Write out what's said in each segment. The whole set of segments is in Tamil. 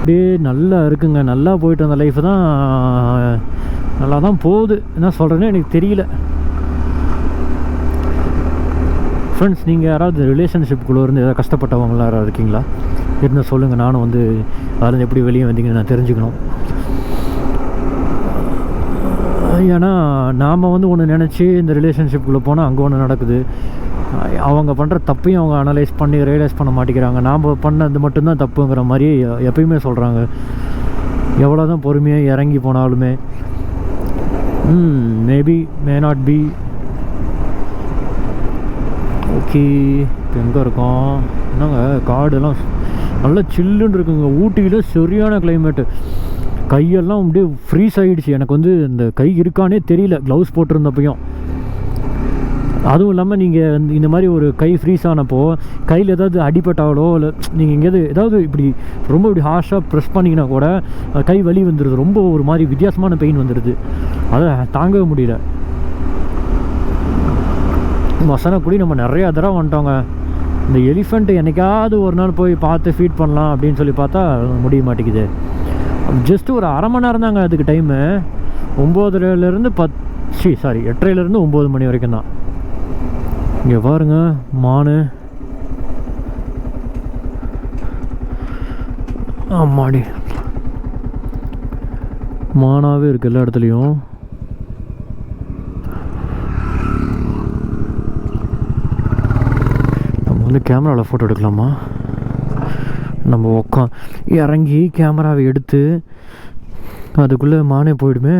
அப்படியே நல்லா இருக்குங்க. நல்லா போயிட்டு வந்த லைஃப் தான் நல்லா தான் போகுது. என்ன சொல்கிறேன்னு எனக்கு தெரியல. ஃப்ரெண்ட்ஸ், நீங்கள் யாராவது ரிலேஷன்ஷிப்புக்குள்ளே இருந்து ஏதாவது கஷ்டப்பட்டவங்களாம் யாராவது இருக்கீங்களா? இருந்தால் சொல்லுங்கள். நானும் வந்து அதில் எப்படி வெளியே வந்தீங்கன்னு நான் தெரிஞ்சுக்கணும். ஏன்னா நாம் வந்து ஒன்று நினச்சி இந்த ரிலேஷன்ஷிப்புக்குள்ளே போனால் அங்கே ஒன்று நடக்குது. அவங்க பண்ணுற தப்பையும் அவங்க அனலைஸ் பண்ணி ரியலைஸ் பண்ண மாட்டேங்கிறாங்க. நாம் பண்ணது மட்டும்தான் தப்புங்கிற மாதிரி எப்பயுமே சொல்கிறாங்க. எவ்வளோ தான் பொறுமையாக இறங்கி போனாலுமே maybe may not be okay. இப்போ எங்கே இருக்கோம்? என்னங்க காடெல்லாம் நல்லா சில்லுன்னு இருக்குங்க. ஊட்டியில் சரியான கிளைமேட்டு. கையெல்லாம் அப்படியே ஃப்ரீஸ் ஆகிடுச்சு. எனக்கு வந்து இந்த கை இருக்கானே தெரியல க்ளவுஸ் போட்டிருந்தப்பையும். அதுவும் இல்லாமல் நீங்கள் இந்த மாதிரி ஒரு கை ஃப்ரீஸ் ஆனப்போ கையில் ஏதாவது அடிபட்டாலோ இல்லை நீங்கள் எங்கேயாவது ஏதாவது இப்படி ரொம்ப இப்படி ஹார்ஷாக ப்ரெஸ் பண்ணிங்கன்னா கூட கை வலி வந்துடுது. ரொம்ப ஒரு மாதிரி வித்தியாசமான பெயின் வந்துடுது. அதை தாங்கவே முடியல. மசனக்குடி நம்ம நிறையா தடவை வந்துட்டோங்க. இந்த எலிஃபெண்ட் என்னைக்காவது ஒரு நாள் போய் பார்த்து ஃபீட் பண்ணலாம் அப்படின்னு சொல்லி பார்த்தா முடிய மாட்டேங்குது. ஜஸ்ட்டு ஒரு அரை மணி நேரம் தாங்க அதுக்கு டைமு. 9:30லேருந்து 8:30லேருந்து 9 மணி வரைக்கும் தான். இங்கே பாருங்க மானு. ஆமாடி, மானாவே இருக்குது எல்லா இடத்துலையும். நம்ம வந்து கேமராவில் ஃபோட்டோ எடுக்கலாமா? நம்ம இறங்கி கேமராவை எடுத்து அதுக்குள்ளே மானே போயிடுமே.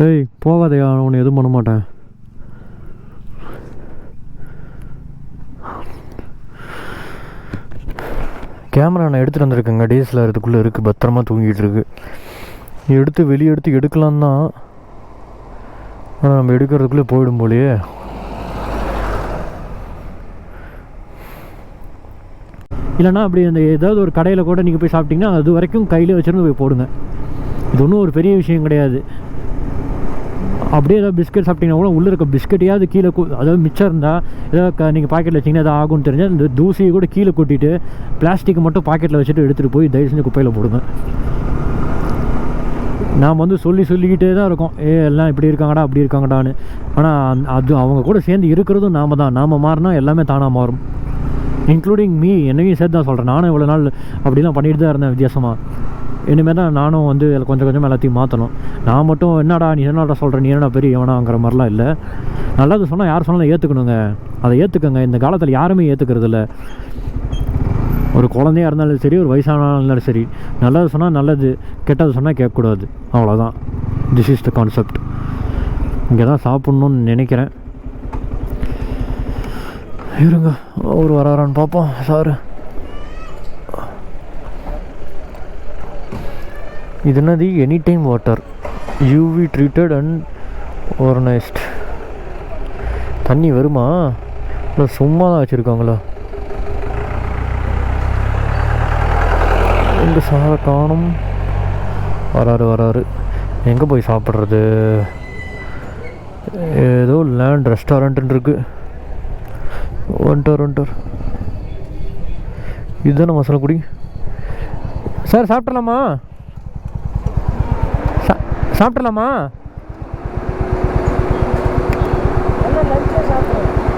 ஏய் போகாதையா, உன்னை எதுவும் பண்ண மாட்டேன். கேமரா நான் எடுத்துகிட்டு வந்திருக்கேங்க. DSLR இதுக்குள்ளே இருக்குது, பத்திரமா தூங்கிட்டு இருக்கு. எடுத்து வெளியே எடுக்கலாம் தான், ஆனால் நம்ம எடுக்கிறதுக்குள்ளே போயிடும் போலையே. இல்லைனா அப்படி அந்த ஏதாவது ஒரு கடையில் கூட நீங்கள் போய் சாப்பிட்டீங்கன்னா அது வரைக்கும் கையில் வச்சுருந்து போய் போடுங்க. இது ஒன்றும் ஒரு பெரிய விஷயம் கிடையாது. அப்படியே ஏதாவது பிஸ்கட் சாப்பிட்டீங்கன்னா கூட உள்ளே இருக்க பிஸ்கட்டையாவது கீழே அதாவது மிச்சம் இருந்தால் ஏதாவது நீங்கள் பாக்கெட்டில் வச்சிங்கன்னா எதாவது ஆகும்னு தெரிஞ்சால் இந்த தூசியை கூட கீழே கொட்டிட்டு பிளாஸ்டிக்கை மட்டும் பாக்கெட்டில் வச்சுட்டு எடுத்துகிட்டு போய் தயவு செஞ்சு குப்பையில் போடுங்க. நாம் வந்து சொல்லிக்கிட்டே தான் இருக்கோம், எல்லாம் இப்படி இருக்காங்கடா அப்படி இருக்காங்கடான்னு. ஆனால் அது அவங்க கூட சேர்ந்து இருக்கிறதும் நாம் மாறினா எல்லாமே தானாக மாறும். இன்க்ளூடிங் மீ, என்னையும் சேர்த்து தான் சொல்கிறேன். நானும் இவ்வளோ நாள் அப்படிலாம் பண்ணிட்டு தான் இருந்தேன் வித்தியாசமாக. இனிமேல் தான் நானும் வந்து கொஞ்சம் கொஞ்சமாக எல்லாத்தையும் மாற்றணும். நான் மட்டும் என்னடா நீ என்னடா சொல்கிறேன், நீ என்னடா பெரிய எவனாங்கிற மாதிரிலாம் இல்லை. நல்லது சொன்னால் யார் சொன்னாலும் ஏற்றுக்கணுங்க. அதை ஏற்றுக்கங்க. இந்த காலத்தில் யாருமே ஏற்றுக்கிறது இல்லை. ஒரு குழந்தையாக இருந்தாலும் சரி, ஒரு வயசானாலும் இருந்தாலும் சரி, நல்லது சொன்னால் நல்லது, கெட்டது சொன்னால் கேட்கக்கூடாது. அவ்வளோதான். This is the concept. இங்கே தான் சாப்பிட்ணுன்னு நினைக்கிறேன். இருங்க, அவர் வராரான்னு பார்ப்போம். சார், இது என்னது? Any time water, UV treated and organised. தண்ணி வருமா இல்லை சும்மா தான் வச்சுருக்காங்களா? எங்கே சாரை காணும்? வராரு. எங்கே போய் சாப்பிட்றது? ஏதோ லேண்ட் ரெஸ்டாரண்ட்டுன்னு இருக்குது. வந்துட்டார். இதுதானே மசாலாக்குடி? சார் சாப்பிட்றலாமா?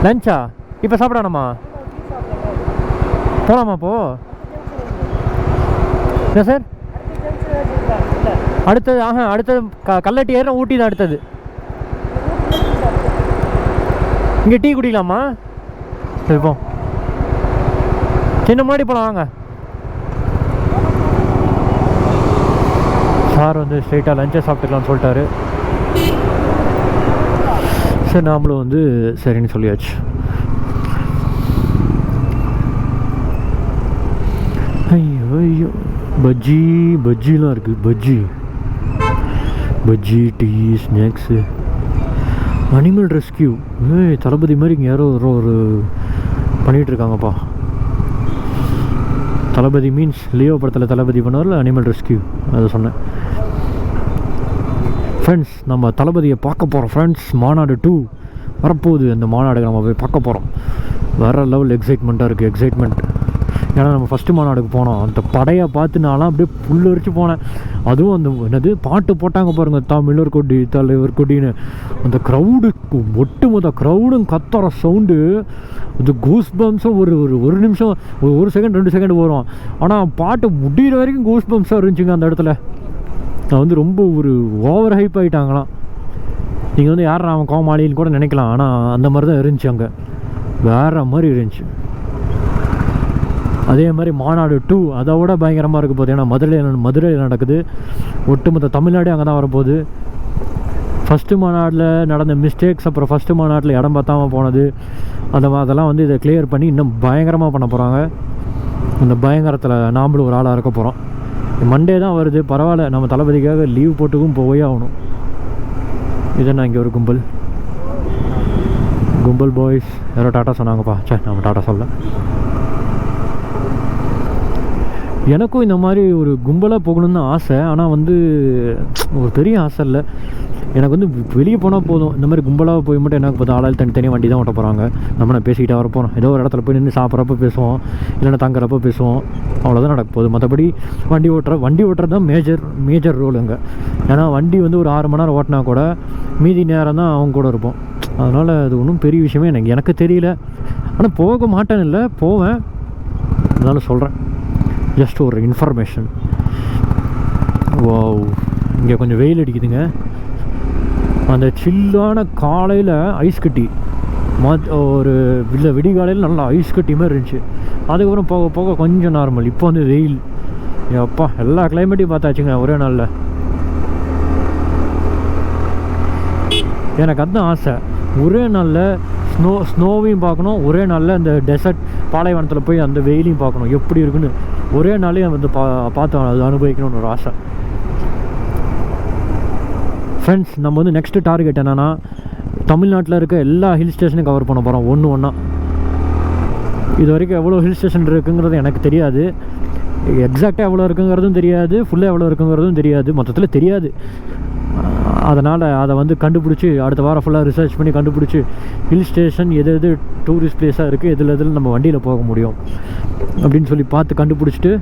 லஞ்சா? இப்போ சாப்பிடணுமா? போகலாமா அப்போ? என்ன சார் அடுத்தது கல்லட்டி ஏறினா ஊட்டி தான் அடுத்தது. இங்கே டீ குடிக்கலாமா? இப்போ சின்ன முன்னாடி போகலாம் வாங்க. சார் வந்து ஸ்ட்ரைட்டாக லஞ்சை சாப்பிட்டுக்கலாம்னு சொல்லிட்டாரு. சரி, நாமளும் வந்து சரின்னு சொல்லியாச்சு. ஐயோ பஜ்ஜிலாம் இருக்குது. Bajji tea snacks. Animal rescue. Thalapathy மாதிரி இங்கே யாரோ ஒரு பண்ணிகிட்ருக்காங்கப்பா. தளபதி மீன்ஸ் லியோ படத்தில் தளபதி பண்ணுவார்ல, அனிமல் ரெஸ்கியூ, அதை சொன்னேன். ஃப்ரெண்ட்ஸ், நம்ம தளபதியை பார்க்க போகிறோம் ஃப்ரெண்ட்ஸ். மாநாடு 2 வரப்போகுது. அந்த மாநாடுக்கு நம்ம போய் பார்க்க போகிறோம். வேறு லெவல் எக்ஸைட்மெண்ட்டாக இருக்குது. ஏன்னா நம்ம ஃபஸ்ட்டு மாநாடுக்கு போனோம், அந்த படையை பார்த்து நான்லாம் அப்படியே புல்லரிச்சு போனேன். அதுவும் அந்த என்னது பாட்டு போட்டாங்க பாருங்கள், தமிழர் கொடி தலைவர் கொடின்னு, அந்த க்ரௌடு ஒட்டுமொத்த க்ரௌடும் கத்துற சவுண்டு, அது கூஸ் பம்ப்ஸும் ஒரு நிமிஷம் ஒரு செகண்ட் 2 செகண்ட் வரும். ஆனால் பாட்டு முடிகிற வரைக்கும் கூஸ் பம்ப்ஸாக இருந்துச்சுங்க அந்த இடத்துல. நான் வந்து ரொம்ப ஒரு ஓவர் ஹைப் ஆகிட்டாங்களாம். நீங்கள் வந்து யார் அவன் கோமாளின்னு கூட நினைக்கலாம், ஆனால் அந்த மாதிரி தான் இருந்துச்சு அங்கே, வேறு மாதிரி இருந்துச்சு. அதே மாதிரி மாநாடு 2 அதை விட பயங்கரமாக இருக்க போகுது. ஏன்னா மதுரையில் நடக்குது, ஒட்டுமொத்த தமிழ்நாடே அங்கே தான் வரப்போகுது. ஃபஸ்ட்டு மாநாட்டில் நடந்த மிஸ்டேக்ஸ், அப்புறம் ஃபஸ்ட்டு மாநாட்டில் இடம் பார்த்தாமல் போனது, அதெல்லாம் வந்து இதை கிளியர் பண்ணி இன்னும் பயங்கரமாக பண்ண போகிறாங்க. இந்த பயங்கரத்தில் நாம்ளும் ஒரு ஆளாக இருக்க போகிறோம். மண்டே தான் வருது, பரவாயில்ல, நம்ம தளபதிக்காக லீவ் போட்டுக்கும் போயே ஆகணும். இதென்ன இங்கே ஒரு கும்பல் பாய்ஸ் யாரோ டாட்டா சொன்னாங்கப்பா. நம்ம டாட்டா சொல்ல. எனக்கும் இந்த மாதிரி ஒரு கும்பலாக போகணுன்னு ஆசை, ஆனால் வந்து ஒரு பெரிய ஆசை இல்லை எனக்கு. வந்து வெளியே போனால் போதும், இந்த மாதிரி கும்பலாக போய் மட்டும் எனக்கு பார்த்தா ஆளால் தனித்தனியாக வண்டி தான் ஓட்ட போகிறாங்க. நம்ம பேசிக்கிட்டே வர போகிறோம், ஏதோ ஒரு இடத்துல போய் நின்று சாப்பிட்றப்ப பேசுவோம், இல்லைன்னா தங்குறப்ப பேசுவோம், அவ்வளோதான் நடக்க போகுது. மற்றபடி வண்டி ஓட்டுறது தான் மேஜர் ரோல் அங்கே. ஏன்னா வண்டி வந்து ஒரு 6 மணி நேரம் ஓட்டினா கூட மீதி நேரம் தான் அவங்க கூட இருப்போம். அதனால் அது ஒன்றும் பெரிய விஷயமே எனக்கு தெரியல. ஆனால் போக மாட்டேன்னு இல்லை, போவேன். அதனால் சொல்கிறேன், ஜஸ்ட் ஒரு இன்ஃபர்மேஷன். வாவ், இங்கே கொஞ்சம் வெயில் அடிக்குதுங்க. அந்த சில்லான காலையில் ஐஸ் கட்டி ஒரு விடிகாலையில் நல்லா ஐஸ் கட்டி மாதிரி இருந்துச்சு. அதுக்கப்புறம் போக போக கொஞ்சம் நார்மல். இப்போ வந்து வெயில், அப்பா எல்லா கிளைமேட்டையும் பார்த்தாச்சுங்க ஒரே நாளில். எனக்கு அதுதான் ஆசை, ஒரே நாளில் ஸ்னோவையும் பார்க்கணும், ஒரே நாளில் இந்த டெசர்ட் பாலைவனத்தில் போய் அந்த வெயிலையும் பார்க்கணும் எப்படி இருக்குன்னு, ஒரே நாளே வந்து பார்த்து அது அனுபவிக்கணும்னு ஒரு ஆசை. ஃப்ரெண்ட்ஸ், நம்ம வந்து நெக்ஸ்ட்டு டார்கெட் என்னென்னா, தமிழ்நாட்டில் இருக்க எல்லா ஹில் ஸ்டேஷனையும் கவர் பண்ண போகிறோம் ஒன்றா. இது வரைக்கும் எவ்வளோ ஹில் ஸ்டேஷன் இருக்குங்கிறது எனக்கு தெரியாது, எக்ஸாக்டாக எவ்வளோ இருக்குங்கிறதும் தெரியாது, ஃபுல்லாக எவ்வளோ இருக்குங்கிறதும் தெரியாது, மொத்தத்தில் தெரியாது. அதனால் அதை வந்து கண்டுபிடிச்சி அடுத்த வாரம் ஃபுல்லாக ரிசர்ச் பண்ணி கண்டுபிடிச்சி ஹில் ஸ்டேஷன் எது டூரிஸ்ட் பிளேஸாக இருக்குது, எதில் நம்ம வண்டியில் போக முடியும் அப்படின்னு சொல்லி பார்த்து கண்டுபிடிச்சிட்டு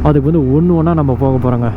அதுக்கு வந்து ஒன்றா நம்ம போக போகிறோங்க.